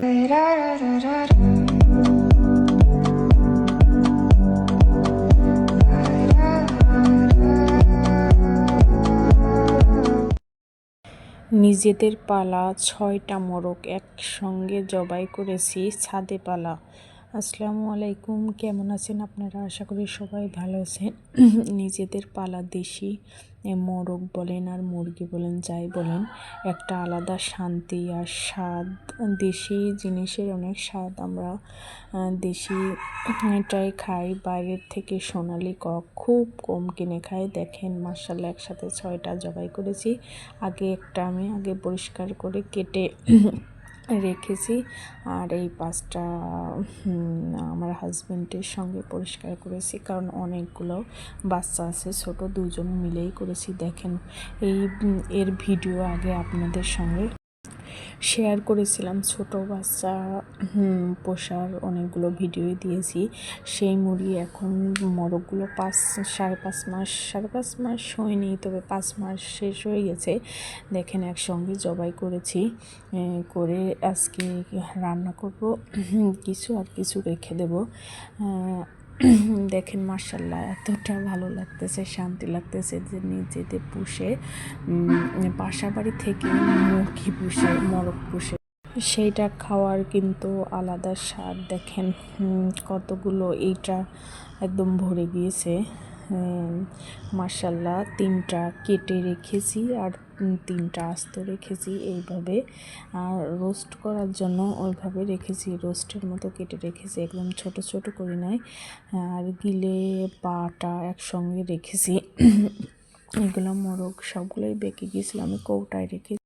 নিজেদের পালা ৬টা মোরগ একসঙ্গে জবাই করেছি ছাদে পালা। আসসালামু আলাইকুম, কেমন আছেন আপনারা? আশা করি সবাই ভালো আছেন। নিজেদের পালা দেশি মোরগ বলেন আর মুরগি বলেন, যাই বলেন, একটা আলাদা শান্তি আর স্বাদ। দেশি জিনিসের অনেক স্বাদ। আমরা দেশিটাই খাই, বাইরের থেকে সোনালি কক খুব কম কিনে খাই। দেখেন মাশাআল্লাহ, একসাথে 6টা জবাই করেছি। আমি পরিষ্কার করে কেটে রেখেছি, আর এই 5টা আমার হাজব্যান্ডের সঙ্গে পরিষ্কার করেছি, কারণ অনেকগুলো বাচ্চা আছে, ছোট 2জন মিলেই করেছি। দেখেন এর ভিডিও আগে আপনাদের সঙ্গে শেয়ার করেছিলাম। ছোট বাচ্চা পোষার অনেকগুলো ভিডিওই দিয়েছি। সেই মুরগি এখন মোরগগুলো 5.5 মাস হয়নি, তবে 5 মাস শেষ হয়ে গেছে। দেখেন একসঙ্গে জবাই করেছি, করে আজকে রান্না করব কিছু, আর কিছু রেখে দেব। দেখেন মাশাআল্লাহ, এতটা ভালো লাগতেছে, শান্তি লাগতেছে যে নিজেদের পুষে, বাসা বাড়ি থেকে মোরগ পুষে সেইটা খাওয়ার কিন্তু আলাদা স্বাদ। দেখেন কতগুলো, এইটা একদম ভরে গিয়েছে। মাশাআল্লাহ, 3টা কেটে রেখেছি আর 3টা আস্ত রেখেছি এইভাবে। আর রোস্ট করার জন্য ওইভাবে রেখেছি, রোস্টের মতো কেটে রেখেছি, একদম ছোট ছোট করে নাই। আর গিলে পাটা একসঙ্গে রেখেছি। এগুলো মোরগ সবগুলোই বেঁকে গিয়েছিল, আমি কৌটায় রেখে